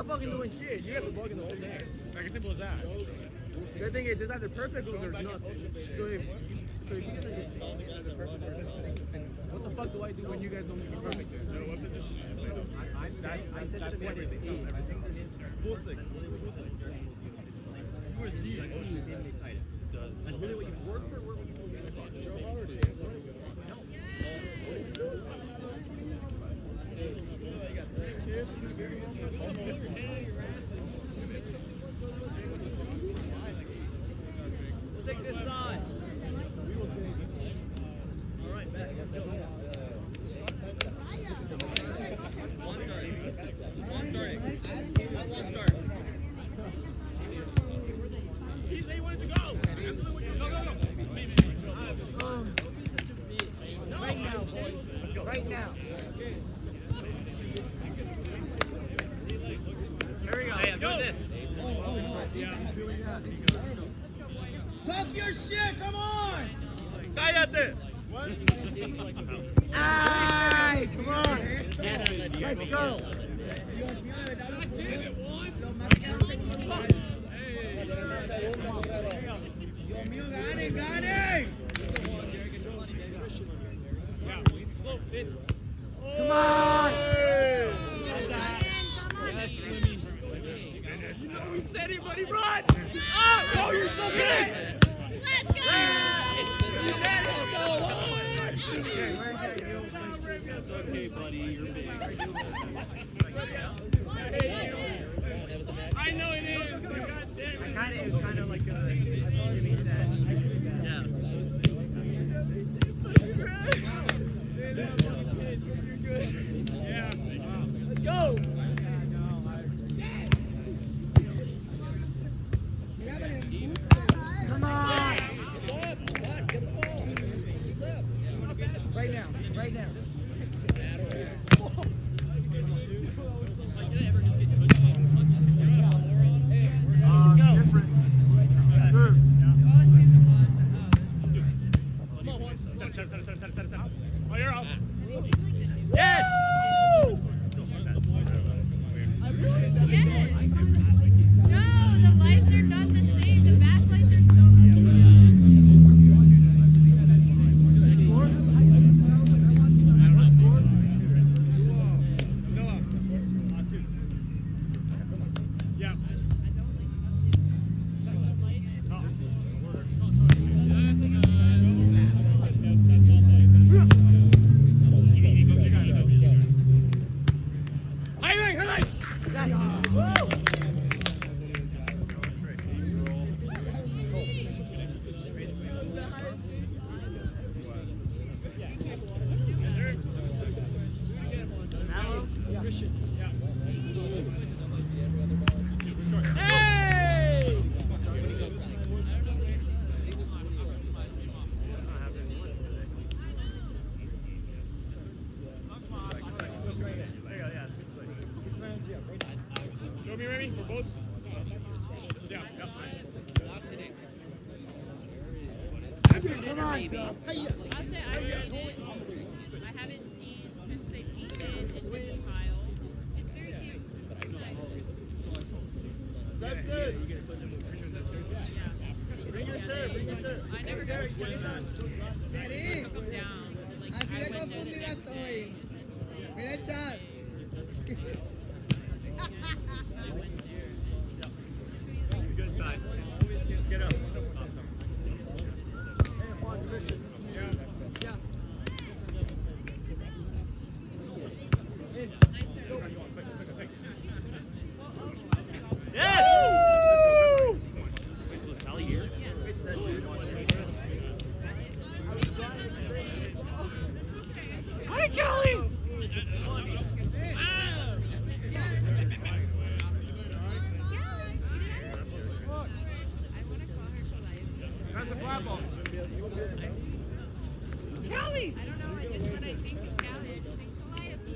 fucking doing shit. You have the bug in the whole thing. Like as simple as that. The thing is, it's either perfect or there's nothing. So if you get the perfect or nothing, what the fuck do I do when you guys don't make it perfect? No, what position? That's what it is. Full six. You were the excited. That's really what you work for? Where would you We'll take this side. All right, back. Let's go. One starting. One start. He said he wanted to go. No. Right now, boys. Let's go. Right now. Here we go. Hey, I'm doing this. Talk your shit, come on! Cállate. Ay, come on. Let's go. Dios mío, gane, gane! Come on. Yes, Slimmy. You know he said it, but he run. Oh, you're so big. Let's go! It's okay, buddy. You're big. I know it is. It was kind of like a. Yeah. You're good. Yeah. Let's go. Come on. Right now. Right now. Oh, you're out. Yes! No, the lights are not the same. The backlights are so Yeah. Show me, Remy, for both. Yeah, yeah. Come on. I'll say I read it. I haven't seen since they painted and did the tile. It's very cute. It's nice. That's good. Yeah. Bring your chair, bring your chair. I never got to see them. Jerry, Took them down. Like, así I de went there confundida the next day, estoy. Mira el chat. Good side. Get up. Yes! Wait, so it's Kelly here? Hi, Kelly! That's the fly ball. Kelly! I don't know, I just when I think of Callie, I just think Calliope.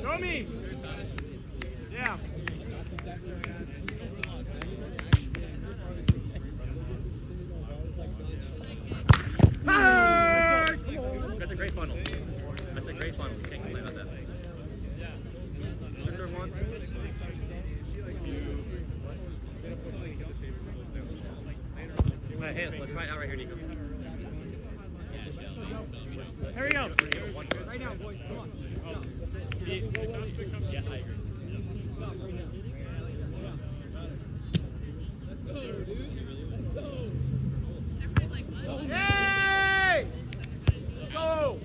Show me! Yeah. That's a great funnel. That's a great funnel. You can't complain about that. Center one. Alright, hey, let's try it out right here, Nico. Here we go. Right now, boys. Come on. Yeah, I agree. Everybody's like, what? Hey! Go!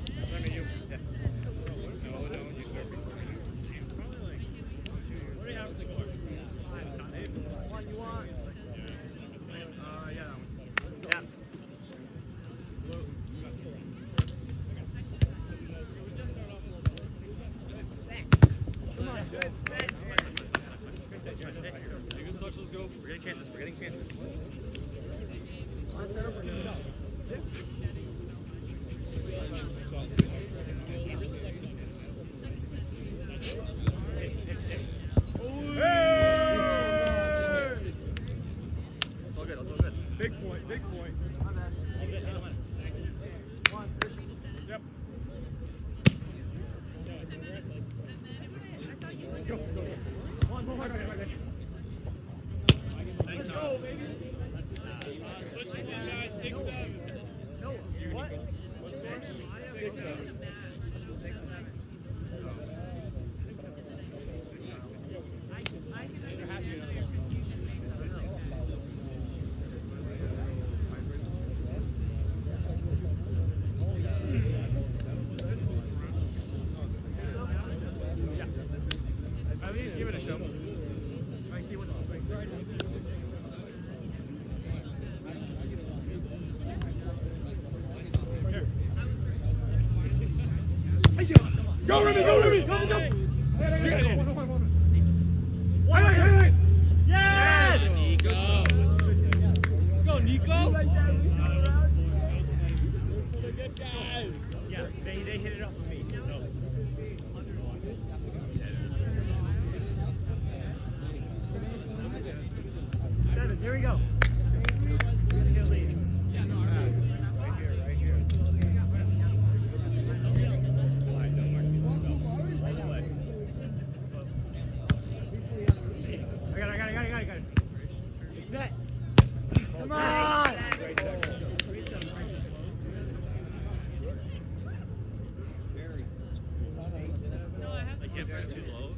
One you want? Yeah. Yeah. Come on, good. We're getting chances. We're getting chances. All good, all good. Big point, big point. Yep. One more. Let's go, baby. No. What? Six, seven. At least give it a show. I see what. Go, Remy, go, Remy! Go, go! Wait. Yes! Nico. Let's go, Nico! Yeah, they hit it up for me. So. Seven, here we go. I got it. It's set. Come on! I can't press too low.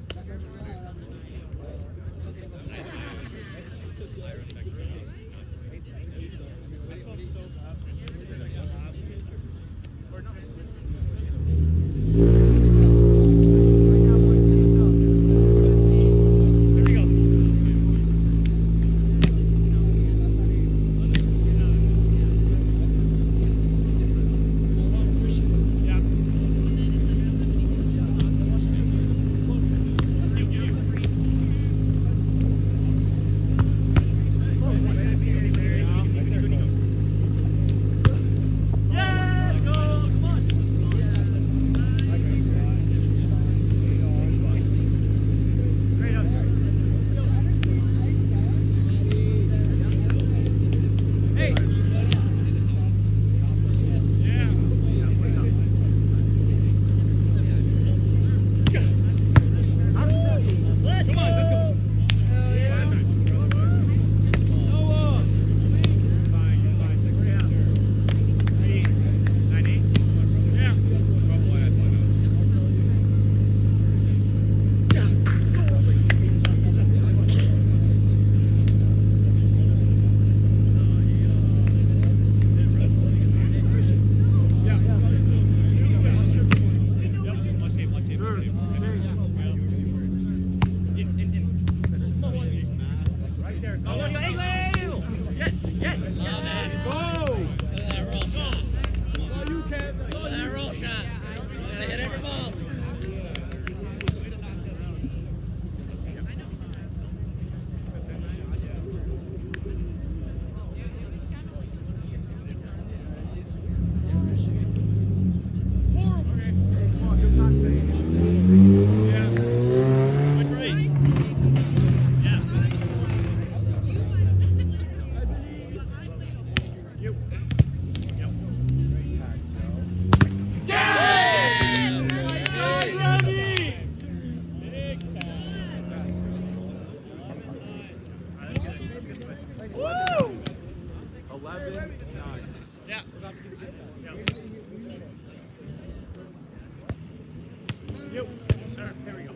Serve. Here we go.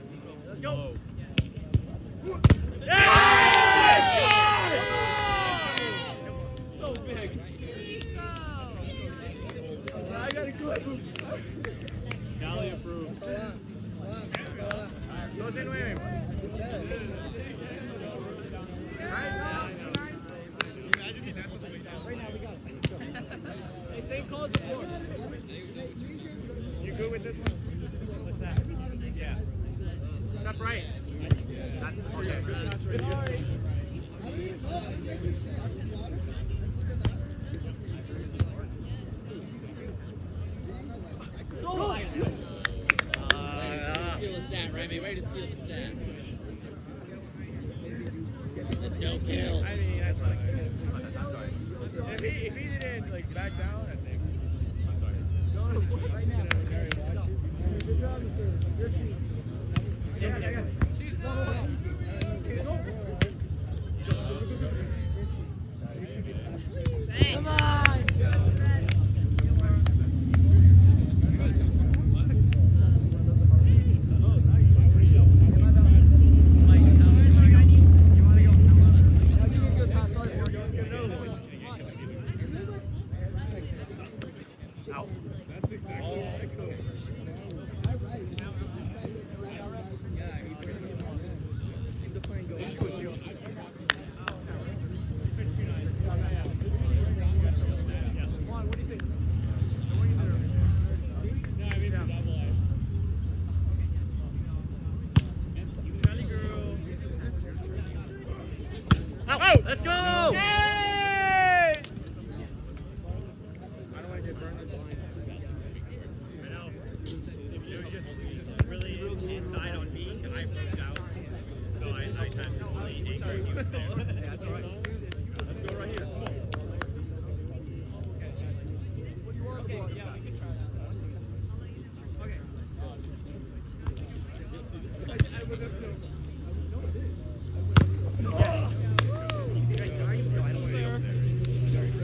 Let's go. So big. I got a good move. Gally approves. Dos en 9. Hey, same call as before. You good with this one? What's that? Yeah. Step right. That's okay. Steal a stat, Remy. Way to steal the stat. No kill. I mean, that's like. If he didn't like back down, I think. I'm sorry. Right now. Good job, Mr. Your team. Yeah. Come on. Let's go! Yay! I don't want to get burned in blind. I know. It was just really inside on me, and I broke out. So I had to really angry. Yeah, that's all right. Let's go right here. Okay, yeah, we can try that. Okay.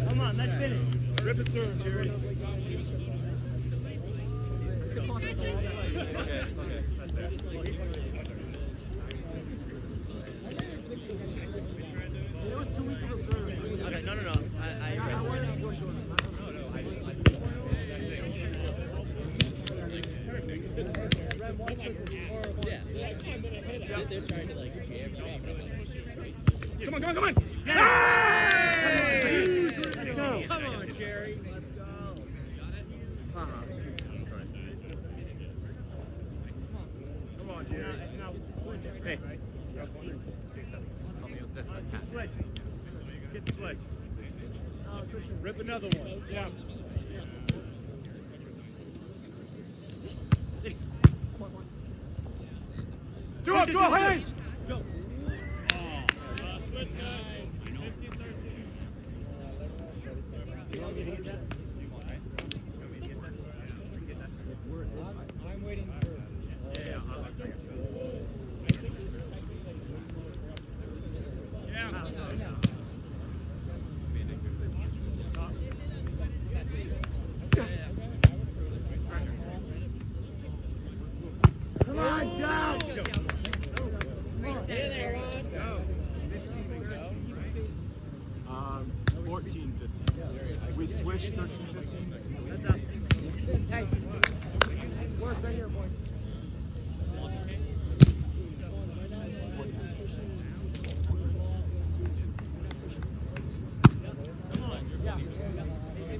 Come on, let's finish. Rip a serve, Jerry. Okay, no. I Yeah. They're trying to like jam you up. Come on! Yay! Let's go! Come on, Jerry. Let's go. Come on, Jerry. Hey. Sledge. Get the sledge. Rip another one. Yeah. Draw, hey! Go. I'm waiting for. Yeah. Come on, John. 14, 15. We switched 13, 15. That's up. Hey. Work right here, boys.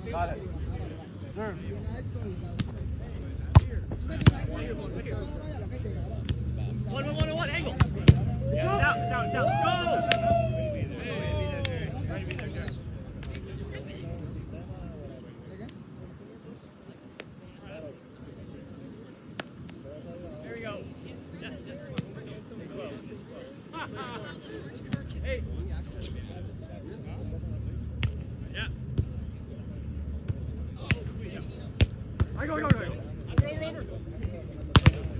Got it. Serve. One, angle. Down. Go! There we go. Hey. Yeah. I go. Over.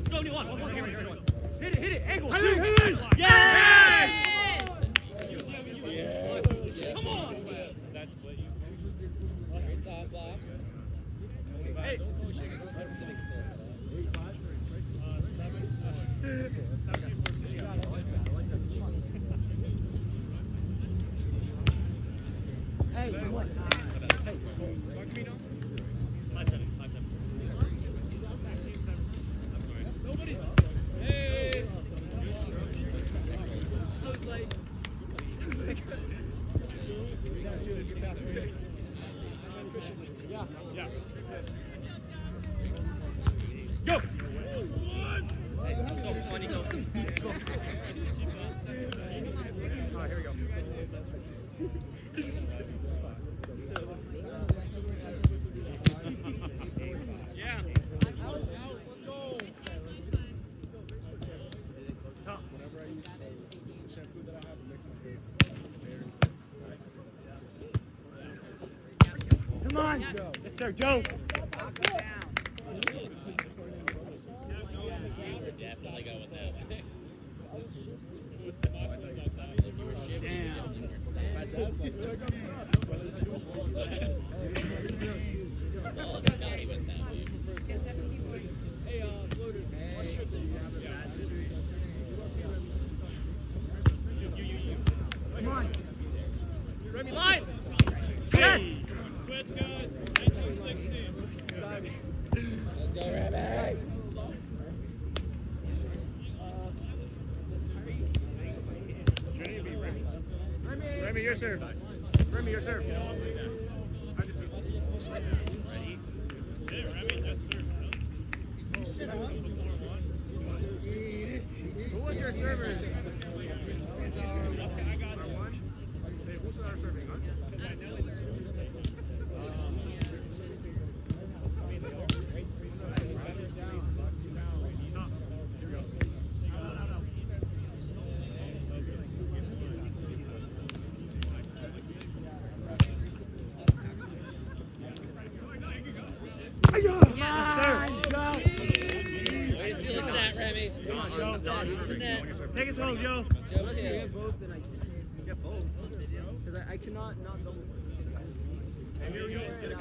Go, you want. One more. Hit it. Angle. Hit it. Yes! Come on. That's what you. Great soft block. Hey. Hey, come on. Hey. Nobody. Hey. I was like. Yeah. Yeah. Go. Alright, here we go. Yeah. Let's go. Whenever I use the shampoo that I have, it makes my hair very. Come on, Joe. Yes, sir, Joe. Definitely go with that. Come on. Remy, line. Yes. Good, good. 1960. Let's go, Remy! Remy, your serve. Remy, your serve. Ready? Remy, just serve. Who was your server? I got one. Hey, who's our serving? Way to steal a snap, Remy. He's in the net. Take us home, Joe. Joe Unless you Taylor. get both, then I can't get both. Because I cannot not double. And you're here and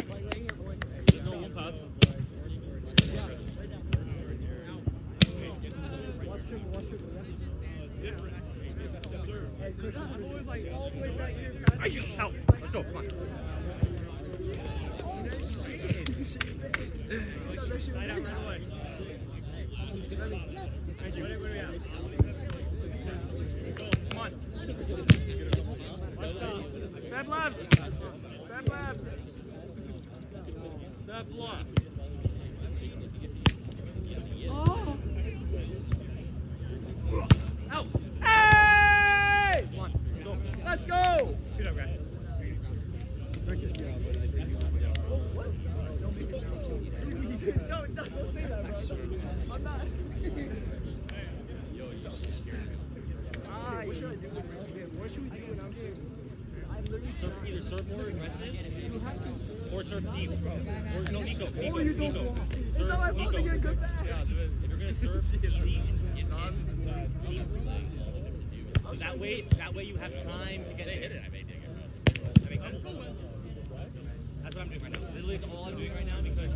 like right here, boys. No, we'll pass. Yeah, right down. Watch triple, watch triple, yeah. Hey, Christian, I'm always like all the way back here. Out. Let's go. Come on. Slide out right away. Thank you. What are we at? Come on. Step left. Step left. Step left. Oh! Out. Hey! Come on. Go. Let's go. Good up, guys. No, don't say that, bro. I'm not. What should I do? What should we do when I'm here? I literally cannot. Either serve more aggressive You have to. or serve deep. Or no, Nico. Oh, you don't want. It's not my fault to get good back. Yeah, if you're gonna serve easy, it's on deep. So that way you have time to get They there. hit it, I made it. That makes sense. That's what I'm doing right now. Literally, it's all I'm doing right now because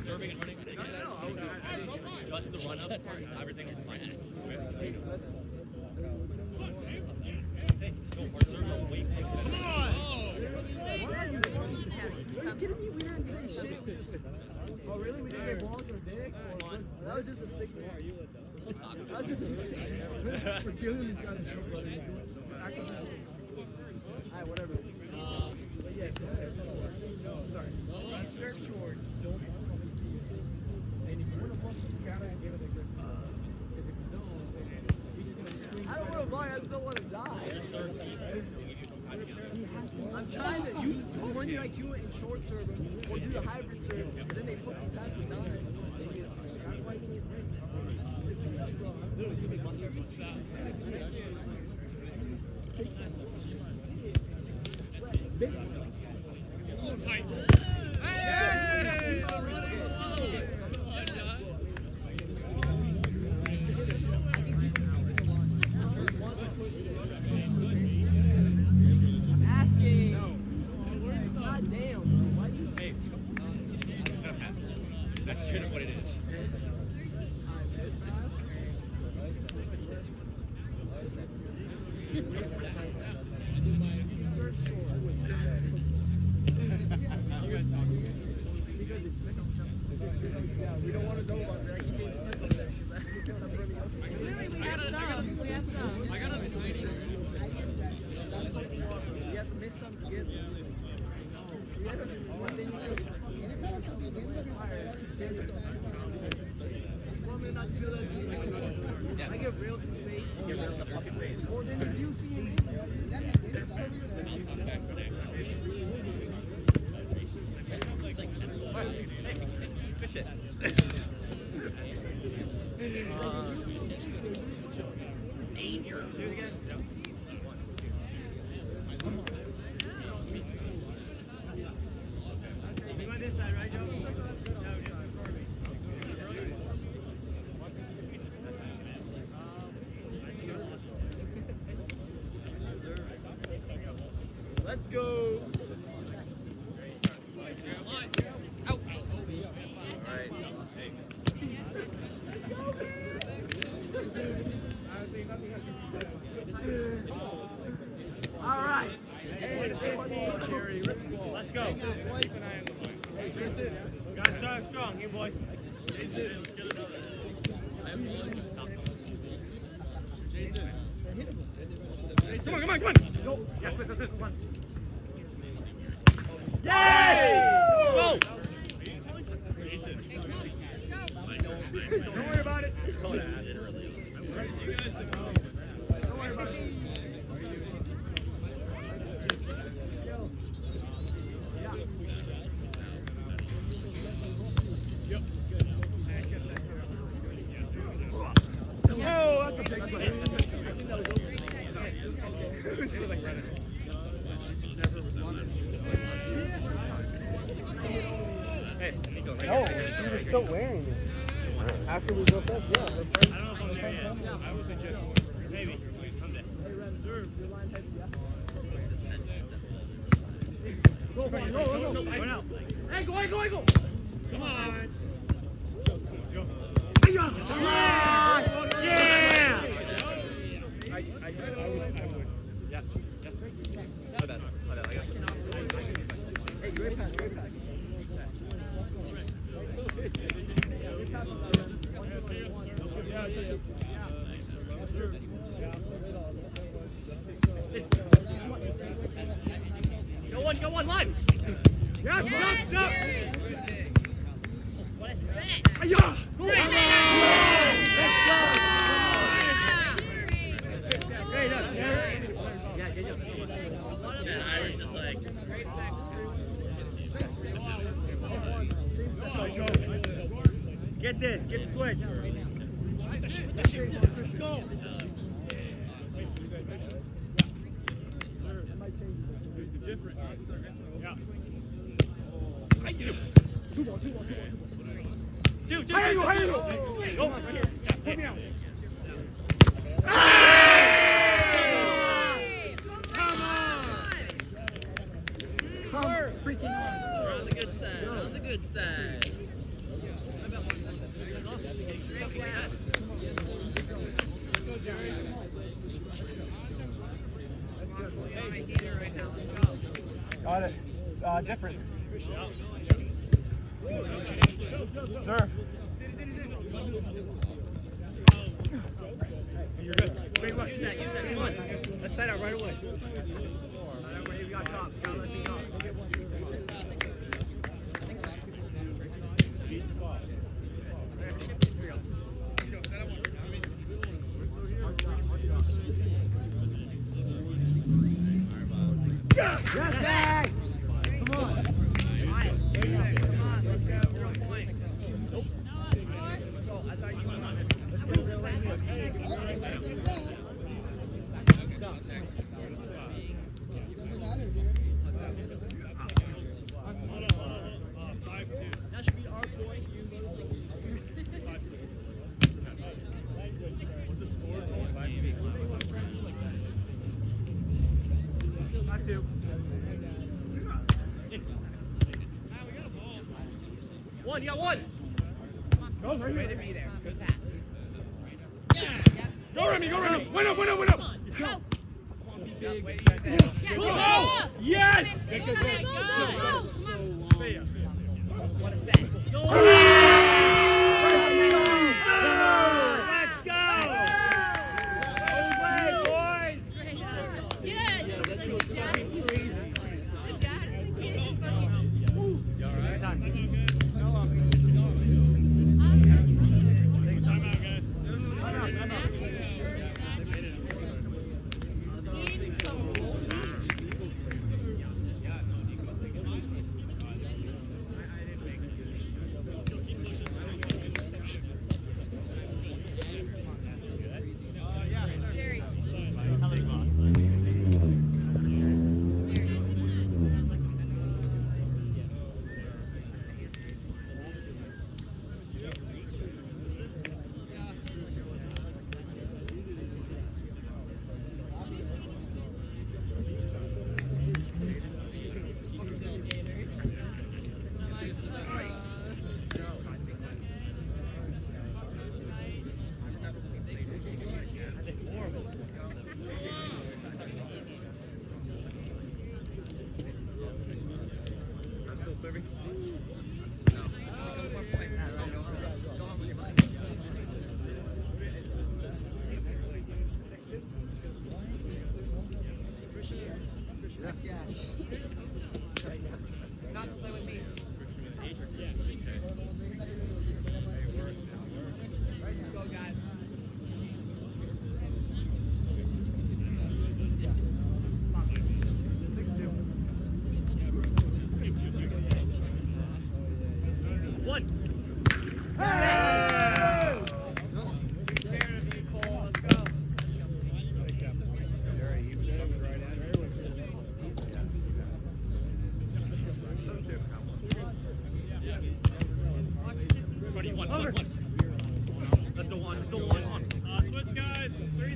serving and running. Just the run up, everything is fine. Hey, go hard serve a way quicker. Are you kidding me? We didn't say shit. Oh, really? We didn't get balls or bigs? That was just a signal. That was just a signal. We're killing each other. Alright, whatever. But yeah, go ahead. Sorry. Serve short. And if you want to bust it, you gotta give it a good. If you don't, I don't want to lie. I just don't want to die. I'm trying to use run your IQ in short serve or do the hybrid serve, and then they put me past the 9. I'm asking Yeah, we don't want to know about that. You can't step up there. Really, we have some. We have some. I got a You have to miss some to get some. I get real face. Get real the fucking face. Well, then if you see me, fish it. Danger. Do it again. You want this side, right, Joe? let's go. All right. Let's go. Guys, start strong, you boys. Come on, come on, come on. Go. Yeah, quick, one. Yes! Go! Don't worry about it. Don't worry about it. Oh, that's a big one. No, she was still wearing it. After we broke up, yeah. I don't know if I'm there yet. I was a maybe. Someday. Go now. Hey, go. Come on. Yeah! Hey, great pass, great pass. Go one, live. Yes, Yes, stop. What is that? Hiya! I was just like, get this, get the switch. Different. Yeah. Two. Go. Right here. Put me out. Freaking on. We're on the good side. On the good side. Got it. Different. Serve. You're good. Wait, look. Use that. Come on. Let's set out right away. We got top. Let's be off. Yes, Zach! Come on. Let's go. Real point. Nope. I thought you went on it. Let's go. Real that should be our point. What's the score? 5-2. One, you got one. Go, right Way here. to be there. Good pass. Go, Remy. Win up. Go. big. Oh! Yes! Oh my God. What a set. Let's go! Away, boys! Yeah, That's crazy. Let's go on. Switch guys. 3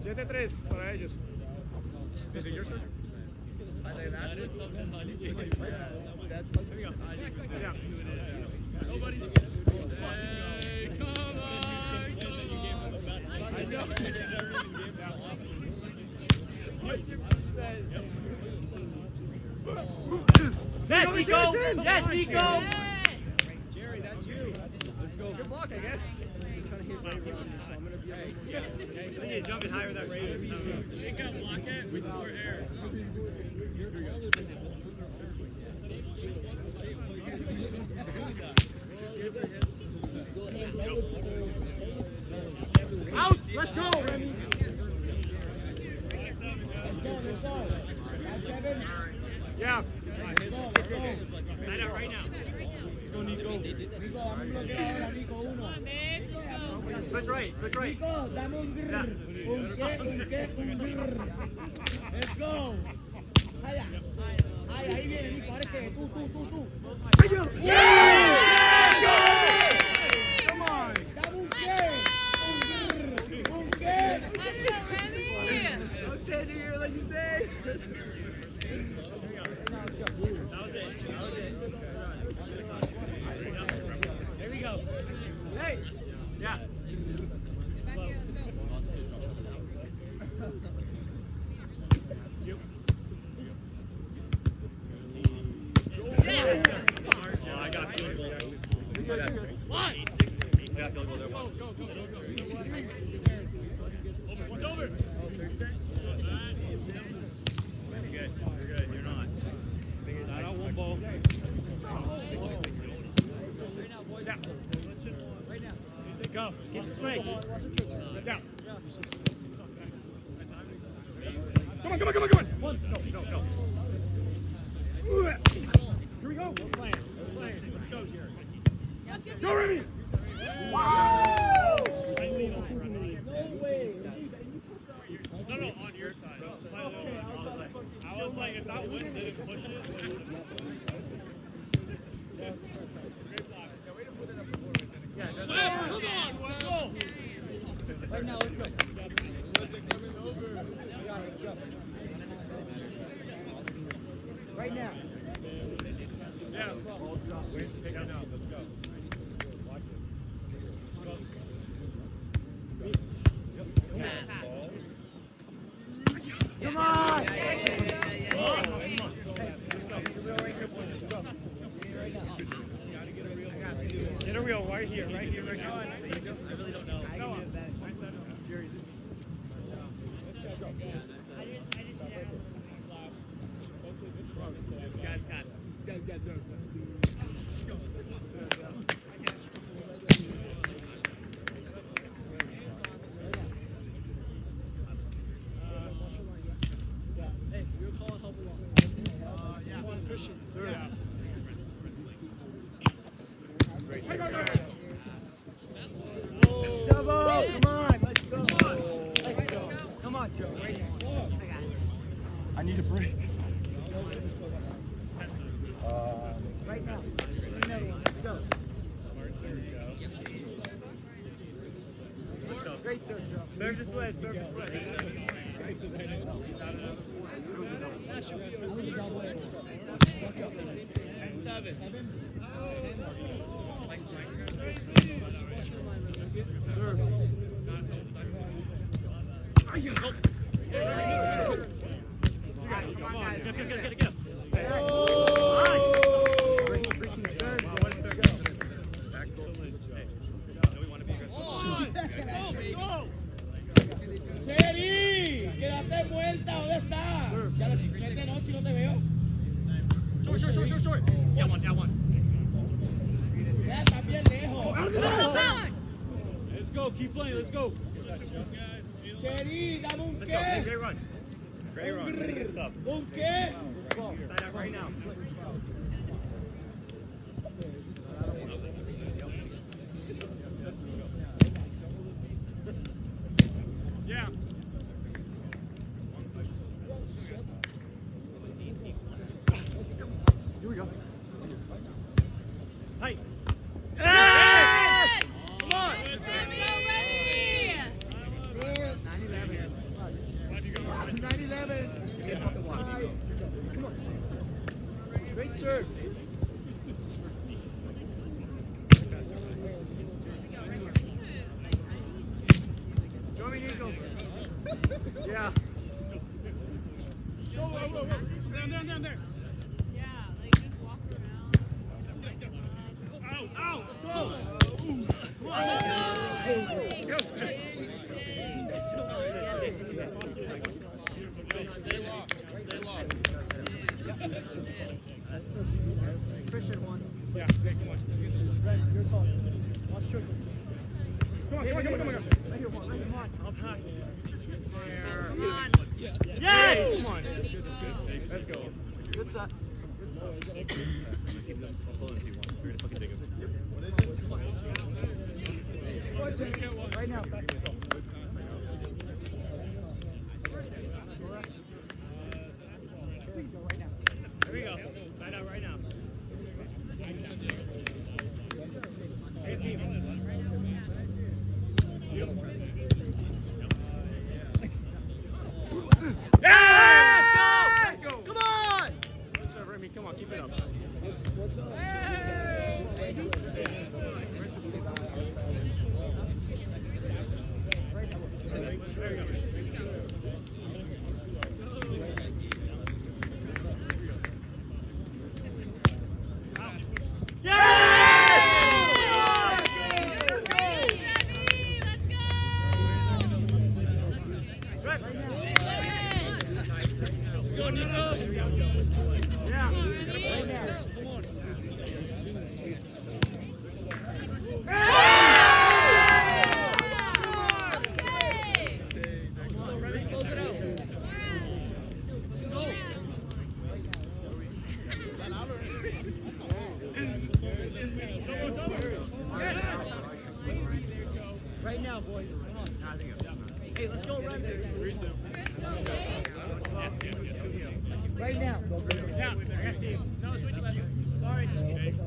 7-3 para ellos. Is it your turn? That is something I need to Nobody. Hey, come on. I know. Yes, Nico! Yes, Nico! Jerry, that's you. Let's go. Good luck, I guess. Just trying to hit right around you, so I'm gonna be able to. I need to jump it higher than Raiders. Take out block it with more air. Out! Let's go, Remy! Let's go. That's 7. Yeah. Let's go. Light out right now. Let's go, Nico. Nico, dame un bloqueo ahora, Nico, 1. Switch right, switch right. Nico, dame un grrr. Un grrr. Let's go. Allá. Ahí viene, Nico. Ahora es que tú. Come on! Dame un qué. Un qué. Let's go, Remy. I'm standing here like you say. There we go. Hey! Yeah. Oh, I got field goal. What? I got field goal there. One's over. You're good. You're not. Not on one ball. Yeah. Go. Keep the swing. Down. Come on. One. No. Here we go. We're playing. Let's go, Jerry. Go, Remy. Wow! No, on your side. I was like, if that wind didn't push it. Great block. Yeah, come on, go! Right now, let's go. Right now. Yeah. Take out now. Thank you, Rick. I really don't know. Noah. This guy's got Hey, you're calling help along. Yeah. Christian. Yeah. Double! Come on, let's go. Let's go. Come on, Joe. Right now. I need a break. Right now. Another one. Let's go. Great serve, Joe. Serve this way, serve this way. Cheri, quédate vuelta, ¿dónde está? Ya la siguiente noche no te veo. Short. Yeah, one. Ya estás bien lejos. Let's go. Keep playing. Let's go. Cheri, dame un Let's go. qué. Great run. Great run. Good stuff. Un qué. Sign out right now. Yeah. Here we go. Hey. Yes! Come on. Let's go, Ready! 9-11. Come on. Great serve. Join me, Nico. Yeah. Go. Down there. Yeah, like just walk around. Out. Go. Come Christian one. Yeah, come on. Red, your call. Watch trick. Come on. Right here, one. Right here, one. Up high. There. Come on. Yes! Come on. Good. Let's go. Good set. Right now. Here we go. Find out right now. Hey, team. Yeah! Let's go! Come on! Good serve, Remy. Come on, keep it up. Right now, boys. Come on. Hey, let's go run this. Right now. Yeah, I got you. No, switch left. Sorry. Just kidding.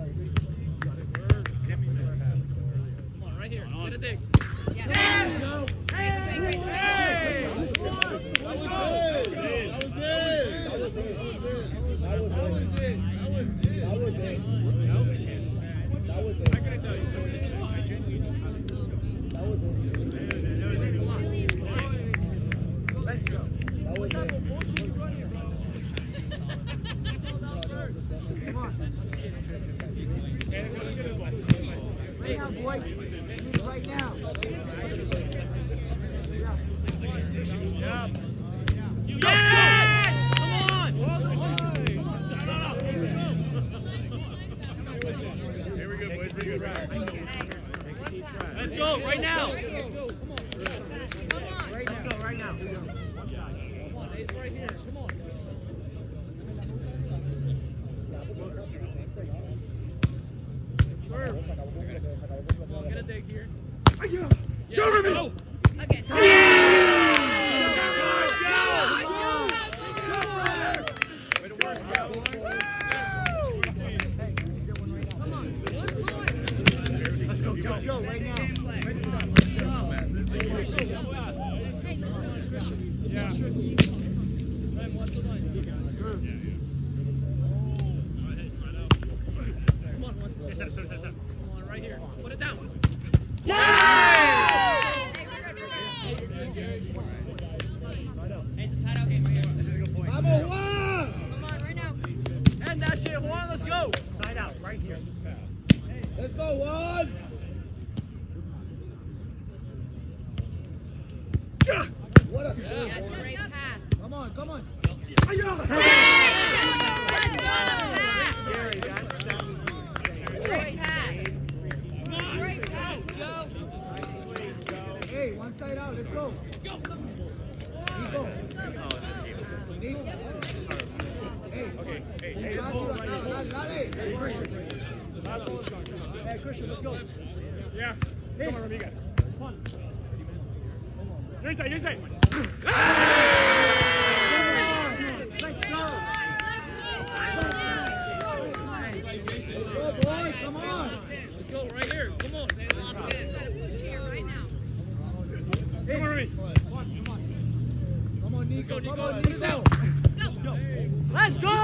Come on, right here. Get a dig. Yeah. Go. Right now, boys. right now. Yes! Come on! Here we go, boys. Here we go. Let's go right now. Let's go right now. It's right here. Come on. Serve. Come on, get a dig here. Go, Remy! Go! Okay. Way to work, Joe. Let's go right now. Rem, watch the line. Come on, right here. Put it down. Vamos, Juan! Come on, right now. And that shit, Juan, let's go. Side out, right here. Let's go, Juan! What a save. Yes, great pass. Come on, come on. Let's go. Great pass. Great pass, Joe. Hey, one side out. Let's go. Nico. Nico. Hey. Hey, dale. Hey, Christian, let's go. Yeah. Come on, Rodriguez. Come on. Your side, your side. Let's go, boys. Come on. Let's go, right here. Come on. Here, right now. Come on, Remy. Come on, Nico. Nico. Come on, Put it Nico. down. Let's go!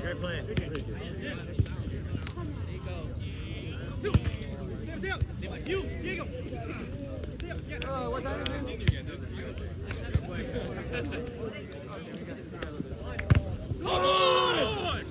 Great play. You, Diego. What time is it? Come on!